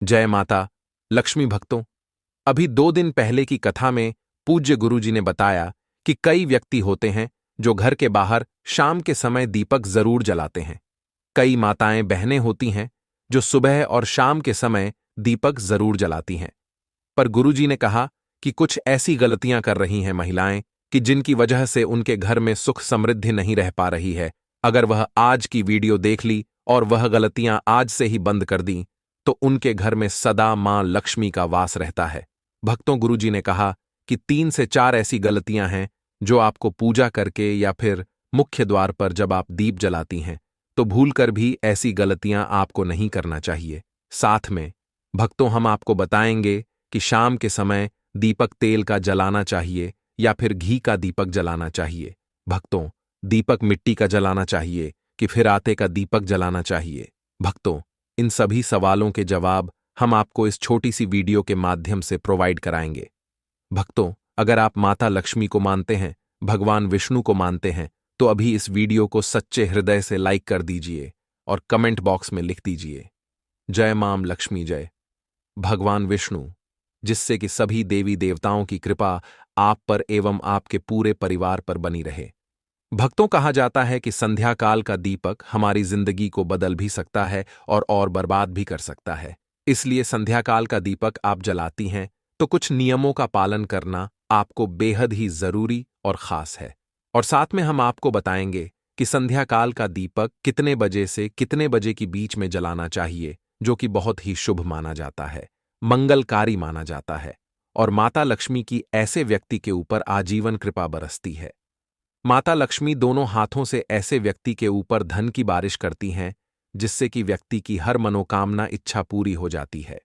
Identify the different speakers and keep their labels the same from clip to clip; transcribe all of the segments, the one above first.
Speaker 1: जय माता लक्ष्मी भक्तों। अभी 2 दिन पहले की कथा में पूज्य गुरुजी ने बताया कि कई व्यक्ति होते हैं जो घर के बाहर शाम के समय दीपक जरूर जलाते हैं। कई माताएं बहनें होती हैं जो सुबह और शाम के समय दीपक जरूर जलाती हैं। पर गुरुजी ने कहा कि कुछ ऐसी गलतियां कर रही हैं महिलाएं कि जिनकी वजह से उनके घर में सुख समृद्धि नहीं रह पा रही है। अगर वह आज की वीडियो देख ली और वह गलतियां आज से ही बंद कर दी तो उनके घर में सदा मां लक्ष्मी का वास रहता है। भक्तों, गुरुजी ने कहा कि 3 से 4 ऐसी गलतियां हैं जो आपको पूजा करके या फिर मुख्य द्वार पर जब आप दीप जलाती हैं तो भूलकर भी ऐसी गलतियां आपको नहीं करना चाहिए। साथ में भक्तों, हम आपको बताएंगे कि शाम के समय दीपक तेल का जलाना चाहिए या फिर घी का दीपक जलाना चाहिए। भक्तों, दीपक मिट्टी का जलाना चाहिए कि फिर आटे का दीपक जलाना चाहिए। भक्तों, इन सभी सवालों के जवाब हम आपको इस छोटी सी वीडियो के माध्यम से प्रोवाइड कराएंगे। भक्तों, अगर आप माता लक्ष्मी को मानते हैं, भगवान विष्णु को मानते हैं, तो अभी इस वीडियो को सच्चे हृदय से लाइक कर दीजिए और कमेंट बॉक्स में लिख दीजिए, जय मां लक्ष्मी जय। भगवान विष्णु, जिससे कि सभी देवी देवताओं की कृपा आप पर एवं आपके पूरे परिवार पर बनी रहे। भक्तों, कहा जाता है कि संध्या काल का दीपक हमारी जिंदगी को बदल भी सकता है और बर्बाद भी कर सकता है। इसलिए संध्या काल का दीपक आप जलाती हैं तो कुछ नियमों का पालन करना आपको बेहद ही जरूरी और खास है। और साथ में हम आपको बताएंगे कि संध्या काल का दीपक कितने बजे से कितने बजे के बीच में जलाना चाहिए, जो कि बहुत ही शुभ माना जाता है, मंगलकारी माना जाता है और माता लक्ष्मी की ऐसे व्यक्ति के ऊपर आजीवन कृपा बरसती है। माता लक्ष्मी दोनों हाथों से ऐसे व्यक्ति के ऊपर धन की बारिश करती हैं जिससे कि व्यक्ति की हर मनोकामना इच्छा पूरी हो जाती है।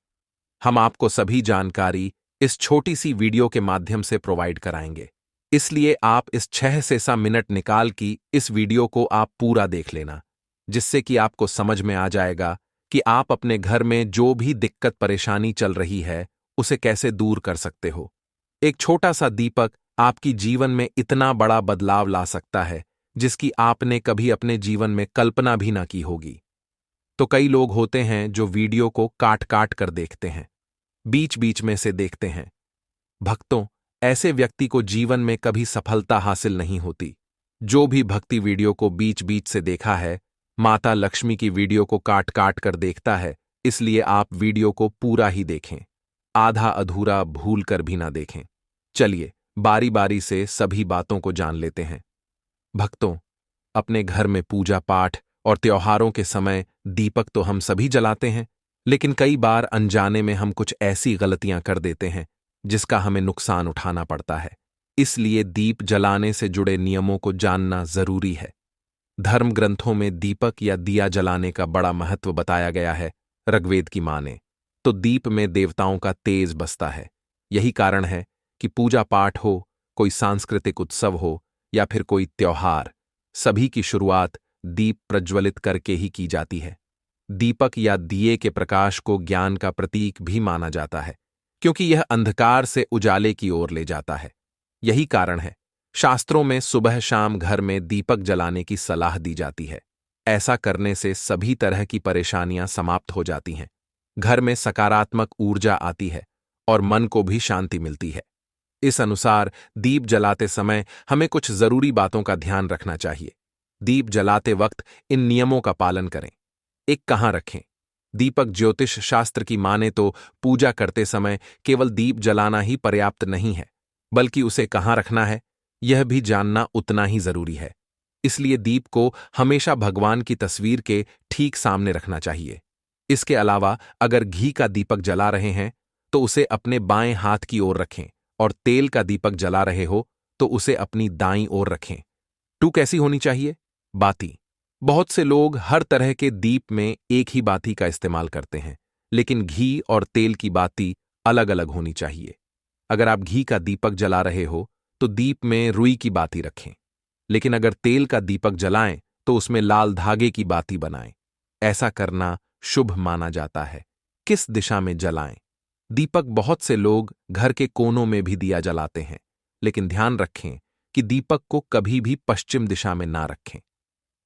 Speaker 1: हम आपको सभी जानकारी इस छोटी सी वीडियो के माध्यम से प्रोवाइड कराएंगे, इसलिए आप इस 6 से 7 मिनट निकाल की इस वीडियो को आप पूरा देख लेना, जिससे कि आपको समझ में आ जाएगा कि आप अपने घर में जो भी दिक्कत परेशानी चल रही है उसे कैसे दूर कर सकते हो। एक छोटा सा दीपक आपकी जीवन में इतना बड़ा बदलाव ला सकता है जिसकी आपने कभी अपने जीवन में कल्पना भी ना की होगी। तो कई लोग होते हैं जो वीडियो को काट काट कर देखते हैं, बीच बीच में से देखते हैं। भक्तों, ऐसे व्यक्ति को जीवन में कभी सफलता हासिल नहीं होती। जो भी भक्ति वीडियो को बीच बीच से देखा है, माता लक्ष्मी की वीडियो को काट काट कर देखता है, इसलिए आप वीडियो को पूरा ही देखें, आधा अधूरा भूल कर भी ना देखें। चलिए बारी बारी से सभी बातों को जान लेते हैं। भक्तों, अपने घर में पूजा पाठ और त्योहारों के समय दीपक तो हम सभी जलाते हैं, लेकिन कई बार अनजाने में हम कुछ ऐसी गलतियां कर देते हैं जिसका हमें नुकसान उठाना पड़ता है। इसलिए दीप जलाने से जुड़े नियमों को जानना जरूरी है। धर्म ग्रंथों में दीपक या दिया जलाने का बड़ा महत्व बताया गया है। ऋग्वेद की माने तो दीप में देवताओं का तेज बसता है। यही कारण है कि पूजा पाठ हो, कोई सांस्कृतिक उत्सव हो या फिर कोई त्योहार, सभी की शुरुआत दीप प्रज्वलित करके ही की जाती है। दीपक या दिए के प्रकाश को ज्ञान का प्रतीक भी माना जाता है, क्योंकि यह अंधकार से उजाले की ओर ले जाता है। यही कारण है शास्त्रों में सुबह शाम घर में दीपक जलाने की सलाह दी जाती है। ऐसा करने से सभी तरह की परेशानियां समाप्त हो जाती हैं, घर में सकारात्मक ऊर्जा आती है और मन को भी शांति मिलती है। इस अनुसार दीप जलाते समय हमें कुछ जरूरी बातों का ध्यान रखना चाहिए। दीप जलाते वक्त इन नियमों का पालन करें। एक, कहाँ रखें? दीपक ज्योतिष शास्त्र की माने तो पूजा करते समय केवल दीप जलाना ही पर्याप्त नहीं है, बल्कि उसे कहाँ रखना है यह भी जानना उतना ही जरूरी है। इसलिए दीप को हमेशा भगवान की तस्वीर के ठीक सामने रखना चाहिए। इसके अलावा अगर घी का दीपक जला रहे हैं तो उसे अपने बाएं हाथ की ओर रखें और तेल का दीपक जला रहे हो तो उसे अपनी दाईं ओर रखें। टू कैसी होनी चाहिए? बाती। बहुत से लोग हर तरह के दीप में एक ही बाती का इस्तेमाल करते हैं, लेकिन घी और तेल की बाती अलग अलग होनी चाहिए। अगर आप घी का दीपक जला रहे हो तो दीप में रुई की बाती रखें, लेकिन अगर तेल का दीपक जलाएं तो उसमें लाल धागे की बाती बनाएं। ऐसा करना शुभ माना जाता है। किस दिशा में जलाएं? दीपक बहुत से लोग घर के कोनों में भी दिया जलाते हैं, लेकिन ध्यान रखें कि दीपक को कभी भी पश्चिम दिशा में ना रखें।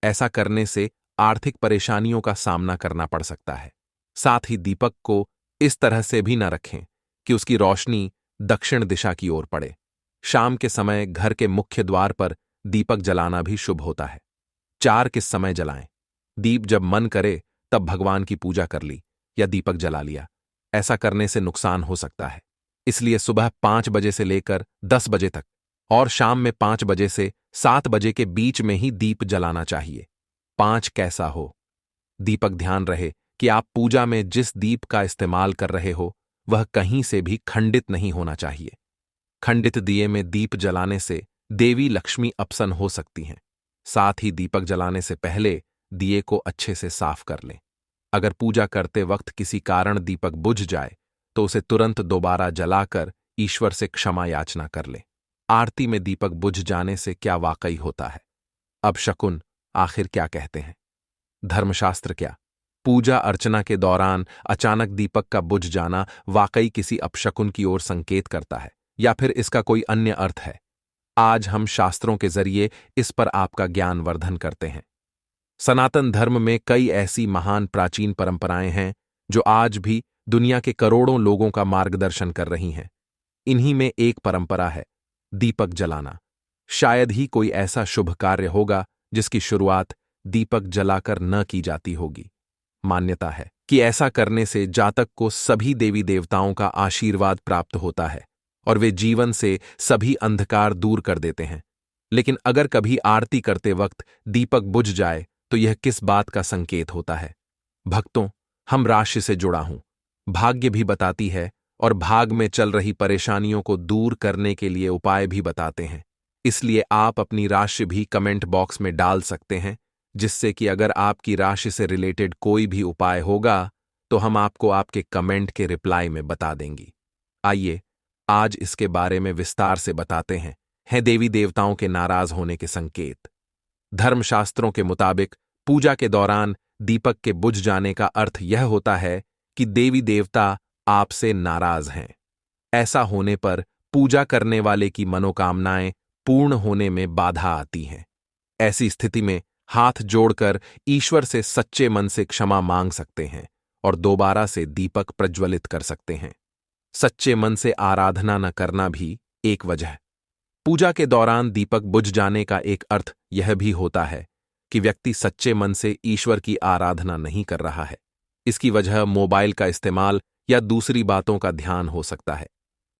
Speaker 1: ऐसा करने से आर्थिक परेशानियों का सामना करना पड़ सकता है। साथ ही दीपक को इस तरह से भी न रखें कि उसकी रोशनी दक्षिण दिशा की ओर पड़े। शाम के समय घर के मुख्य द्वार पर दीपक जलाना भी शुभ होता है। 4 किस समय जलाएं? दीप जब मन करे तब भगवान की पूजा कर ली या दीपक जला लिया। ऐसा करने से नुकसान हो सकता है, इसलिए सुबह 5 बजे से लेकर 10 बजे तक और शाम में 5 बजे से 7 बजे के बीच में ही दीप जलाना चाहिए। 5 कैसा हो? दीपक ध्यान रहे कि आप पूजा में जिस दीप का इस्तेमाल कर रहे हो वह कहीं से भी खंडित नहीं होना चाहिए। खंडित दिए में दीप जलाने से देवी लक्ष्मी अपसन हो सकती हैं। साथ ही दीपक जलाने से पहले दिए को अच्छे से साफ कर लें। अगर पूजा करते वक्त किसी कारण दीपक बुझ जाए तो उसे तुरंत दोबारा जलाकर ईश्वर से क्षमा याचना कर लें। आरती में दीपक बुझ जाने से क्या वाकई होता है? अब शकुन आखिर क्या कहते हैं? धर्मशास्त्र क्या? पूजा अर्चना के दौरान अचानक दीपक का बुझ जाना वाकई किसी अपशकुन की ओर संकेत करता है या फिर इसका कोई अन्य अर्थ है? आज हम शास्त्रों के जरिए इस पर आपका ज्ञान वर्धन करते हैं। सनातन धर्म में कई ऐसी महान प्राचीन परंपराएं हैं जो आज भी दुनिया के करोड़ों लोगों का मार्गदर्शन कर रही हैं। इन्हीं में एक परंपरा है दीपक जलाना। शायद ही कोई ऐसा शुभ कार्य होगा जिसकी शुरुआत दीपक जलाकर न की जाती होगी। मान्यता है कि ऐसा करने से जातक को सभी देवी देवताओं का आशीर्वाद प्राप्त होता है और वे जीवन से सभी अंधकार दूर कर देते हैं। लेकिन अगर कभी आरती करते वक्त दीपक बुझ जाए तो यह किस बात का संकेत होता है? भक्तों, हम राशि से जुड़ा हूं, भाग्य भी बताती है और भाग में चल रही परेशानियों को दूर करने के लिए उपाय भी बताते हैं। इसलिए आप अपनी राशि भी कमेंट बॉक्स में डाल सकते हैं, जिससे कि अगर आपकी राशि से रिलेटेड कोई भी उपाय होगा तो हम आपको आपके कमेंट के रिप्लाई में बता देंगी। आइए आज इसके बारे में विस्तार से बताते हैं देवी देवताओं के नाराज होने के संकेत। धर्मशास्त्रों के मुताबिक पूजा के दौरान दीपक के बुझ जाने का अर्थ यह होता है कि देवी देवता आपसे नाराज हैं। ऐसा होने पर पूजा करने वाले की मनोकामनाएं पूर्ण होने में बाधा आती हैं। ऐसी स्थिति में हाथ जोड़कर ईश्वर से सच्चे मन से क्षमा मांग सकते हैं और दोबारा से दीपक प्रज्वलित कर सकते हैं। सच्चे मन से आराधना न करना भी एक वजह। पूजा के दौरान दीपक बुझ जाने का एक अर्थ यह भी होता है कि व्यक्ति सच्चे मन से ईश्वर की आराधना नहीं कर रहा है। इसकी वजह मोबाइल का इस्तेमाल या दूसरी बातों का ध्यान हो सकता है।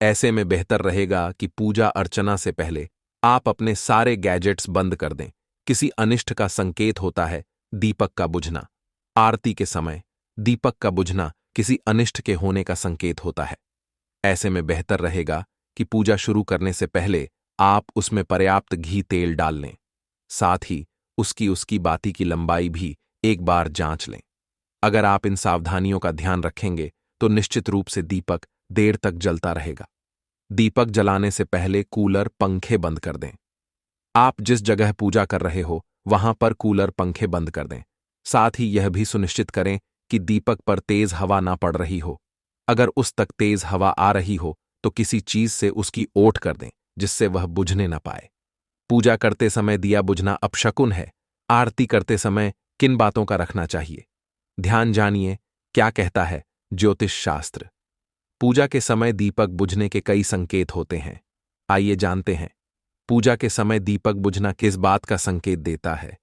Speaker 1: ऐसे में बेहतर रहेगा कि पूजा अर्चना से पहले आप अपने सारे गैजेट्स बंद कर दें। किसी अनिष्ट का संकेत होता है दीपक का बुझना। आरती के समय दीपक का बुझना किसी अनिष्ट के होने का संकेत होता है। ऐसे में बेहतर रहेगा कि पूजा शुरू करने से पहले आप उसमें पर्याप्त घी तेल डाल लें। साथ ही उसकी बाती की लंबाई भी एक बार जांच लें। अगर आप इन सावधानियों का ध्यान रखेंगे तो निश्चित रूप से दीपक देर तक जलता रहेगा। दीपक जलाने से पहले कूलर पंखे बंद कर दें। आप जिस जगह पूजा कर रहे हो वहां पर कूलर पंखे बंद कर दें। साथ ही यह भी सुनिश्चित करें कि दीपक पर तेज हवा ना पड़ रही हो। अगर उस तक तेज हवा आ रही हो तो किसी चीज से उसकी ओट कर दें जिससे वह बुझने न पाए। पूजा करते समय दिया बुझना अपशकुन है। आरती करते समय किन बातों का रखना चाहिए? ध्यान जानिए क्या कहता है ज्योतिष शास्त्र। पूजा के समय दीपक बुझने के कई संकेत होते हैं। आइए जानते हैं पूजा के समय दीपक बुझना किस बात का संकेत देता है।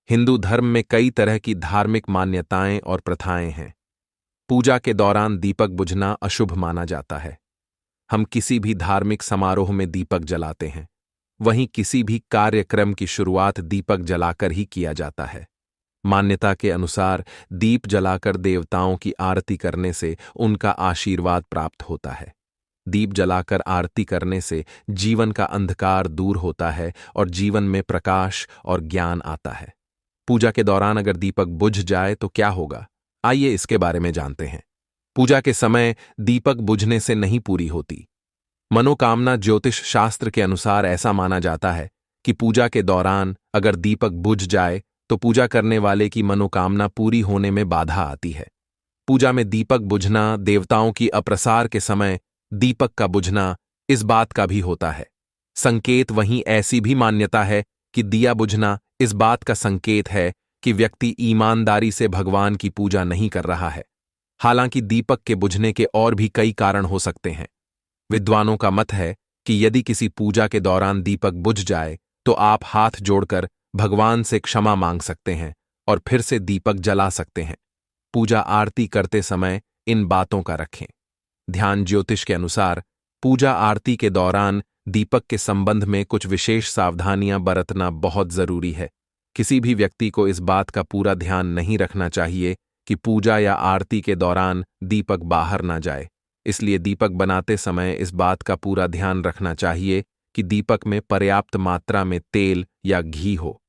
Speaker 1: हिंदू धर्म में कई तरह की धार्मिक मान्यताएं और प्रथाएं हैं। पूजा के दौरान दीपक बुझना अशुभ माना जाता है। हम किसी भी धार्मिक समारोह में दीपक जलाते हैं, वहीं किसी भी कार्यक्रम की शुरुआत दीपक जलाकर ही किया जाता है। मान्यता के अनुसार दीप जलाकर देवताओं की आरती करने से उनका आशीर्वाद प्राप्त होता है। दीप जलाकर आरती करने से जीवन का अंधकार दूर होता है और जीवन में प्रकाश और ज्ञान आता है। पूजा के दौरान अगर दीपक बुझ जाए तो क्या होगा? आइए इसके बारे में जानते हैं। पूजा के समय दीपक बुझने से नहीं पूरी होती। मनोकामना ज्योतिष शास्त्र के अनुसार ऐसा माना जाता है कि पूजा के दौरान अगर दीपक बुझ जाए तो पूजा करने वाले की मनोकामना पूरी होने में बाधा आती है। पूजा में दीपक बुझना देवताओं की अप्रसार के समय दीपक का बुझना इस बात का भी होता है संकेत। वहीं ऐसी भी मान्यता है कि दिया बुझना इस बात का संकेत है कि व्यक्ति ईमानदारी से भगवान की पूजा नहीं कर रहा है। हालांकि दीपक के बुझने के और भी कई कारण हो सकते हैं। विद्वानों का मत है कि यदि किसी पूजा के दौरान दीपक बुझ जाए तो आप हाथ जोड़कर भगवान से क्षमा मांग सकते हैं और फिर से दीपक जला सकते हैं। पूजा आरती करते समय इन बातों का रखें ध्यान। ज्योतिष के अनुसार पूजा आरती के दौरान दीपक के संबंध में कुछ विशेष सावधानियां बरतना बहुत जरूरी है। किसी भी व्यक्ति को इस बात का पूरा ध्यान नहीं रखना चाहिए कि पूजा या आरती के दौरान दीपक बाहर ना जाए। इसलिए दीपक बनाते समय इस बात का पूरा ध्यान रखना चाहिए कि दीपक में पर्याप्त मात्रा में तेल या घी हो।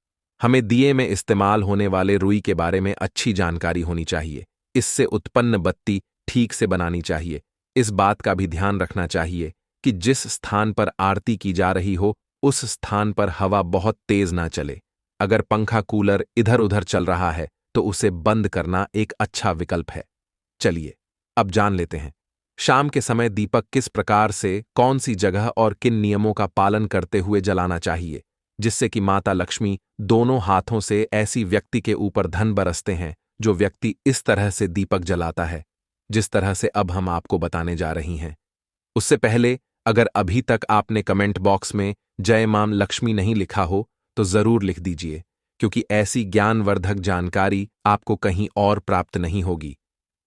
Speaker 1: हमें दिए में इस्तेमाल होने वाले रुई के बारे में अच्छी जानकारी होनी चाहिए। इससे उत्पन्न बत्ती ठीक से बनानी चाहिए। इस बात का भी ध्यान रखना चाहिए कि जिस स्थान पर आरती की जा रही हो उस स्थान पर हवा बहुत तेज ना चले। अगर पंखा कूलर इधर उधर चल रहा है तो उसे बंद करना एक अच्छा विकल्प है। चलिए अब जान लेते हैं शाम के समय दीपक किस प्रकार से, कौन सी जगह और किन नियमों का पालन करते हुए जलाना चाहिए जिससे कि माता लक्ष्मी दोनों हाथों से ऐसी व्यक्ति के ऊपर धन बरसते हैं जो व्यक्ति इस तरह से दीपक जलाता है जिस तरह से अब हम आपको बताने जा रही हैं। उससे पहले अगर अभी तक आपने कमेंट बॉक्स में जय मां लक्ष्मी नहीं लिखा हो तो जरूर लिख दीजिए, क्योंकि ऐसी ज्ञानवर्धक जानकारी आपको कहीं और प्राप्त नहीं होगी।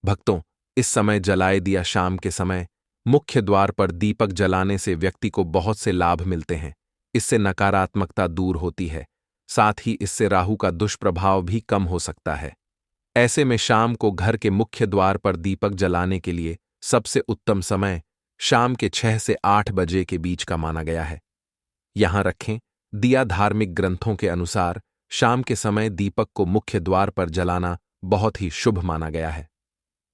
Speaker 1: भक्तों, इस समय जलाए दिया शाम के समय मुख्य द्वार पर दीपक जलाने से व्यक्ति को बहुत से लाभ मिलते हैं। इससे नकारात्मकता दूर होती है, साथ ही इससे राहु का दुष्प्रभाव भी कम हो सकता है। ऐसे में शाम को घर के मुख्य द्वार पर दीपक जलाने के लिए सबसे उत्तम समय शाम के 6 से 8 बजे के बीच का माना गया है। यहां रखें दिया। धार्मिक ग्रंथों के अनुसार शाम के समय दीपक को मुख्य द्वार पर जलाना बहुत ही शुभ माना गया है।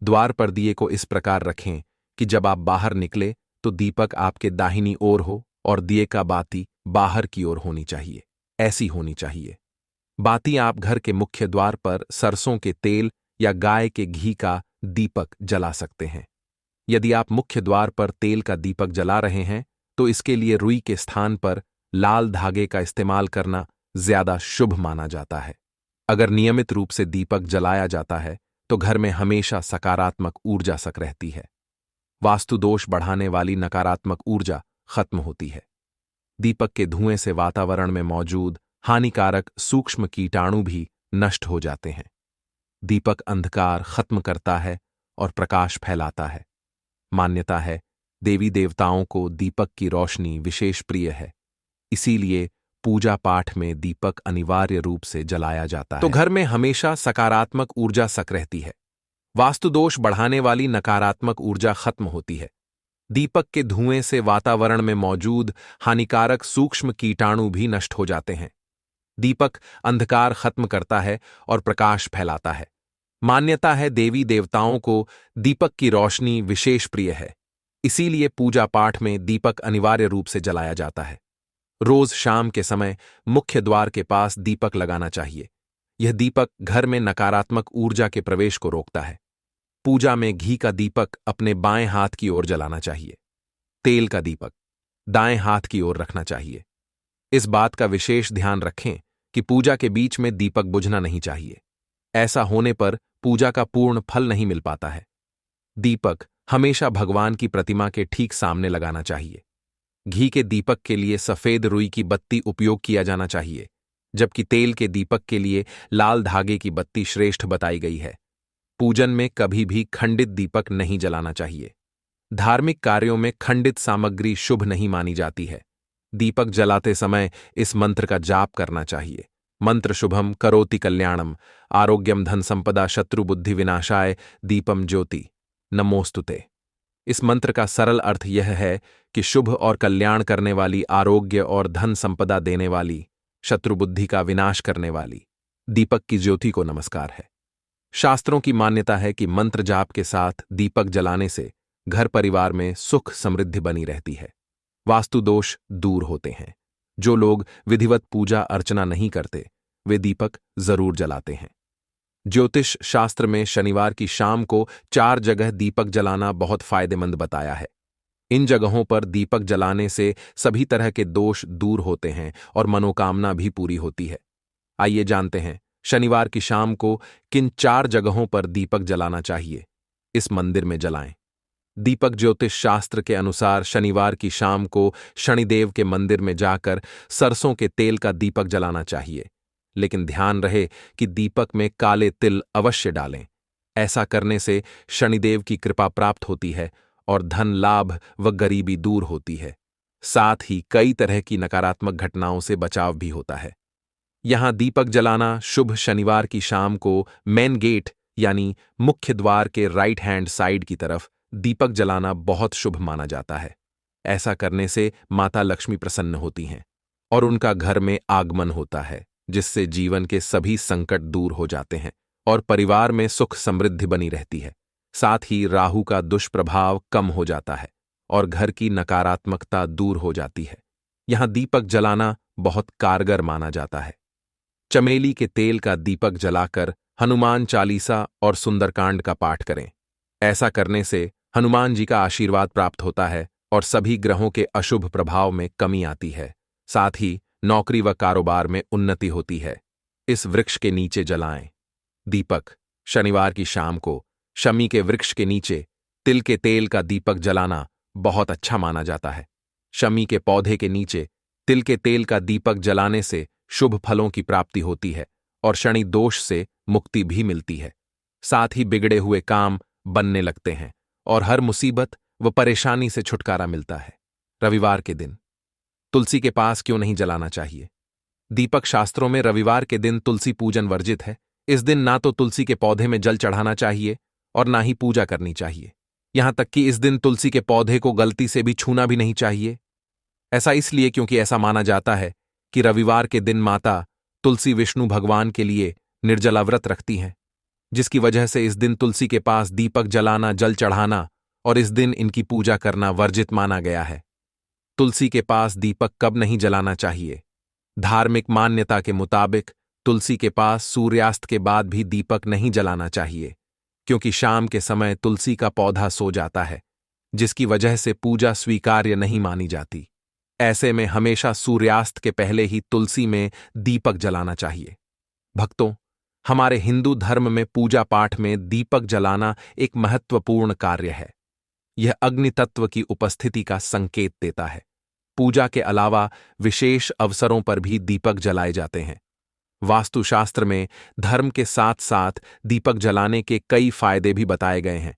Speaker 1: द्वार पर दिए को इस प्रकार रखें कि जब आप बाहर निकले तो दीपक आपके दाहिनी ओर हो और दिए का बाती बाहर की ओर होनी चाहिए। ऐसी होनी चाहिए। बाती आप घर के मुख्य द्वार पर सरसों के तेल या गाय के घी का दीपक जला सकते हैं। यदि आप मुख्य द्वार पर तेल का दीपक जला रहे हैं तो इसके लिए रुई के स्थान पर लाल धागे का इस्तेमाल करना ज्यादा शुभ माना जाता है। अगर नियमित रूप से दीपक जलाया जाता है तो घर में हमेशा सकारात्मक ऊर्जा सक रहती है। वास्तु दोष बढ़ाने वाली नकारात्मक ऊर्जा खत्म होती है। दीपक के धुएं से वातावरण में मौजूद हानिकारक सूक्ष्म कीटाणु भी नष्ट हो जाते हैं। दीपक अंधकार खत्म करता है और प्रकाश फैलाता है। मान्यता है देवी देवताओं को दीपक की रोशनी विशेष प्रिय है, इसीलिए पूजा पाठ में दीपक अनिवार्य रूप से जलाया जाता है। तो घर में हमेशा सकारात्मक ऊर्जा सक रहती है। वास्तु दोष बढ़ाने वाली नकारात्मक ऊर्जा खत्म होती है। दीपक के धुएं से वातावरण में मौजूद हानिकारक सूक्ष्म कीटाणु भी नष्ट हो जाते हैं। दीपक अंधकार खत्म करता है और प्रकाश फैलाता है। मान्यता है देवी देवताओं को दीपक की रोशनी विशेष प्रिय है, इसीलिए पूजा पाठ में दीपक अनिवार्य रूप से जलाया जाता है। रोज शाम के समय मुख्य द्वार के पास दीपक लगाना चाहिए। यह दीपक घर में नकारात्मक ऊर्जा के प्रवेश को रोकता है। पूजा में घी का दीपक अपने बाएं हाथ की ओर जलाना चाहिए। तेल का दीपक दाएं हाथ की ओर रखना चाहिए। इस बात का विशेष ध्यान रखें कि पूजा के बीच में दीपक बुझना नहीं चाहिए। ऐसा होने पर पूजा का पूर्ण फल नहीं मिल पाता है। दीपक हमेशा भगवान की प्रतिमा के ठीक सामने लगाना चाहिए। घी के दीपक के लिए सफेद रुई की बत्ती उपयोग किया जाना चाहिए, जबकि तेल के दीपक के लिए लाल धागे की बत्ती श्रेष्ठ बताई गई है। पूजन में कभी भी खंडित दीपक नहीं जलाना चाहिए। धार्मिक कार्यों में खंडित सामग्री शुभ नहीं मानी जाती है। दीपक जलाते समय इस मंत्र का जाप करना चाहिए। मंत्र शुभम करोति कल्याणम आरोग्यम धन संपदा शत्रु बुद्धि विनाशाय दीपम ज्योति नमोस्तुते। इस मंत्र का सरल अर्थ यह है कि शुभ और कल्याण करने वाली, आरोग्य और धन संपदा देने वाली, शत्रु बुद्धि का विनाश करने वाली दीपक की ज्योति को नमस्कार है। शास्त्रों की मान्यता है कि मंत्र जाप के साथ दीपक जलाने से घर परिवार में सुख समृद्धि बनी रहती है। वास्तु दोष दूर होते हैं। जो लोग विधिवत पूजा अर्चना नहीं करते वे दीपक जरूर जलाते हैं। ज्योतिष शास्त्र में शनिवार की शाम को 4 जगह दीपक जलाना बहुत फायदेमंद बताया है। इन जगहों पर दीपक जलाने से सभी तरह के दोष दूर होते हैं और मनोकामना भी पूरी होती है। आइए जानते हैं शनिवार की शाम को किन 4 जगहों पर दीपक जलाना चाहिए। इस मंदिर में जलाएं। दीपक ज्योतिष शास्त्र के अनुसार शनिवार की शाम को शनिदेव के मंदिर में जाकर सरसों के तेल का दीपक जलाना चाहिए, लेकिन ध्यान रहे कि दीपक में काले तिल अवश्य डालें। ऐसा करने से शनिदेव की कृपा प्राप्त होती है और धन लाभ व गरीबी दूर होती है। साथ ही कई तरह की नकारात्मक घटनाओं से बचाव भी होता है। यहां दीपक जलाना शुभ शनिवार की शाम को मेन गेट यानी मुख्य द्वार के राइट हैंड साइड की तरफ दीपक जलाना बहुत शुभ माना जाता है। ऐसा करने से माता लक्ष्मी प्रसन्न होती हैं और उनका घर में आगमन होता है, जिससे जीवन के सभी संकट दूर हो जाते हैं और परिवार में सुख समृद्धि बनी रहती है। साथ ही राहु का दुष्प्रभाव कम हो जाता है और घर की नकारात्मकता दूर हो जाती है। यहां दीपक जलाना बहुत कारगर माना जाता है। चमेली के तेल का दीपक जलाकर हनुमान चालीसा और सुंदरकांड का पाठ करें। ऐसा करने से हनुमान जी का आशीर्वाद प्राप्त होता है और सभी ग्रहों के अशुभ प्रभाव में कमी आती है। साथ ही नौकरी व कारोबार में उन्नति होती है। इस वृक्ष के नीचे जलाएं। दीपक शनिवार की शाम को शमी के वृक्ष के नीचे तिल के तेल का दीपक जलाना बहुत अच्छा माना जाता है। शमी के पौधे के नीचे तिल के तेल का दीपक जलाने से शुभ फलों की प्राप्ति होती है और शनि दोष से मुक्ति भी मिलती है। साथ ही बिगड़े हुए काम बनने लगते हैं और हर मुसीबत व परेशानी से छुटकारा मिलता है। रविवार के दिन तुलसी के पास क्यों नहीं जलाना चाहिए? दीपक शास्त्रों में रविवार के दिन तुलसी पूजन वर्जित है। इस दिन ना तो तुलसी के पौधे में जल चढ़ाना चाहिए और ना ही पूजा करनी चाहिए। यहां तक कि इस दिन तुलसी के पौधे को गलती से भी छूना भी नहीं चाहिए। ऐसा इसलिए क्योंकि ऐसा माना जाता है कि रविवार के दिन माता तुलसी विष्णु भगवान के लिए निर्जला व्रत रखती हैं, जिसकी वजह से इस दिन तुलसी के पास दीपक जलाना, जल चढ़ाना और इस दिन इनकी पूजा करना वर्जित माना गया है। तुलसी के पास दीपक कब नहीं जलाना चाहिए? धार्मिक मान्यता के मुताबिक तुलसी के पास सूर्यास्त के बाद भी दीपक नहीं जलाना चाहिए, क्योंकि शाम के समय तुलसी का पौधा सो जाता है, जिसकी वजह से पूजा स्वीकार्य नहीं मानी जाती। ऐसे में हमेशा सूर्यास्त के पहले ही तुलसी में दीपक जलाना चाहिए। भक्तों, हमारे हिंदू धर्म में पूजा पाठ में दीपक जलाना एक महत्वपूर्ण कार्य है। यह अग्नि तत्व की उपस्थिति का संकेत देता है। पूजा के अलावा विशेष अवसरों पर भी दीपक जलाए जाते हैं। वास्तुशास्त्र में धर्म के साथ साथ दीपक जलाने के कई फायदे भी बताए गए हैं।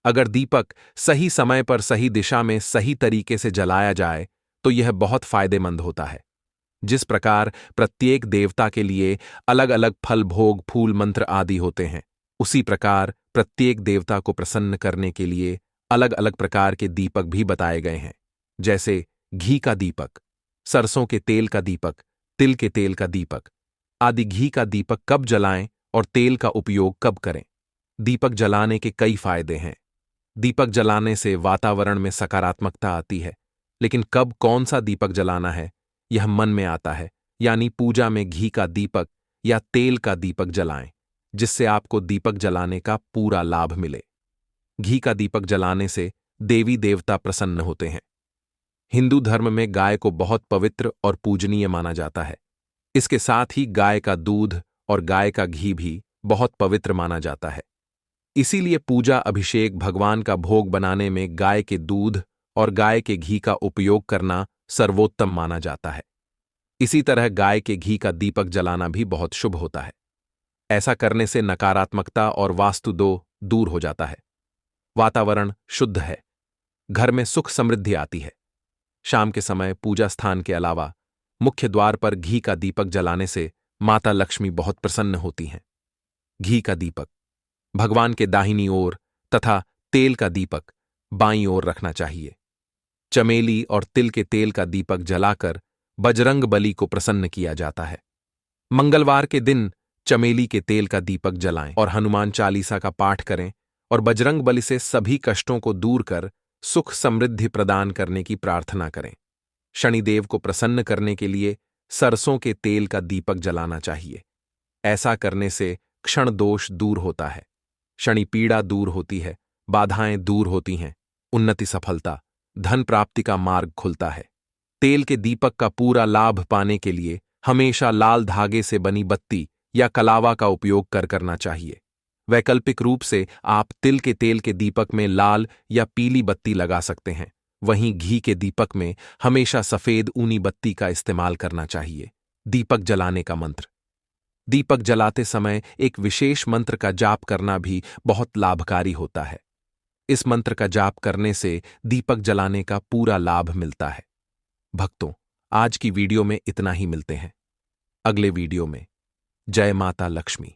Speaker 1: अगर दीपक सही समय पर सही दिशा में सही तरीके से जलाया जाए तो यह बहुत फायदेमंद होता है। जिस प्रकार प्रत्येक देवता के लिए अलग अलग फल, भोग, फूल, मंत्र आदि होते हैं, उसी प्रकार प्रत्येक देवता को प्रसन्न करने के लिए अलग अलग प्रकार के दीपक भी बताए गए हैं। जैसे घी का दीपक, सरसों के तेल का दीपक, तिल के तेल का दीपक आदि। घी का दीपक कब जलाएं और तेल का उपयोग कब करें? दीपक जलाने के कई फायदे हैं। दीपक जलाने से वातावरण में सकारात्मकता आती है, लेकिन कब कौन सा दीपक जलाना है यह मन में आता है। यानी पूजा में घी का दीपक या तेल का दीपक जलाएं, जिससे आपको दीपक जलाने का पूरा लाभ मिले। घी का दीपक जलाने से देवी देवता प्रसन्न होते हैं। हिंदू धर्म में गाय को बहुत पवित्र और पूजनीय माना जाता है। इसके साथ ही गाय का दूध और गाय का घी भी बहुत पवित्र माना जाता है। इसीलिए पूजा, अभिषेक, भगवान का भोग बनाने में गाय के दूध और गाय के घी का उपयोग करना सर्वोत्तम माना जाता है। इसी तरह गाय के घी का दीपक जलाना भी बहुत शुभ होता है। ऐसा करने से नकारात्मकता और वास्तु दोष दूर हो जाता है। वातावरण शुद्ध है, घर में सुख समृद्धि आती है। शाम के समय पूजा स्थान के अलावा मुख्य द्वार पर घी का दीपक जलाने से माता लक्ष्मी बहुत प्रसन्न होती हैं। घी का दीपक भगवान के दाहिनी ओर तथा तेल का दीपक बाईं ओर रखना चाहिए। चमेली और तिल के तेल का दीपक जलाकर बजरंग बली को प्रसन्न किया जाता है। मंगलवार के दिन चमेली के तेल का दीपक जलाएं और हनुमान चालीसा का पाठ करें और बजरंग बली से सभी कष्टों को दूर कर सुख समृद्धि प्रदान करने की प्रार्थना करें। शनिदेव को प्रसन्न करने के लिए सरसों के तेल का दीपक जलाना चाहिए। ऐसा करने से क्षण दोष दूर होता है, शनि पीड़ा दूर होती है, बाधाएं दूर होती हैं, उन्नति, सफलता, धन प्राप्ति का मार्ग खुलता है। तेल के दीपक का पूरा लाभ पाने के लिए हमेशा लाल धागे से बनी बत्ती या कलावा का उपयोग करना चाहिए। वैकल्पिक रूप से आप तिल के तेल के दीपक में लाल या पीली बत्ती लगा सकते हैं। वहीं घी के दीपक में हमेशा सफेद ऊनी बत्ती का इस्तेमाल करना चाहिए। दीपक जलाने का मंत्र। दीपक जलाते समय एक विशेष मंत्र का जाप करना भी बहुत लाभकारी होता है। इस मंत्र का जाप करने से दीपक जलाने का पूरा लाभ मिलता है। भक्तों, आज की वीडियो में इतना ही। मिलते हैं अगले वीडियो में। जय माता लक्ष्मी।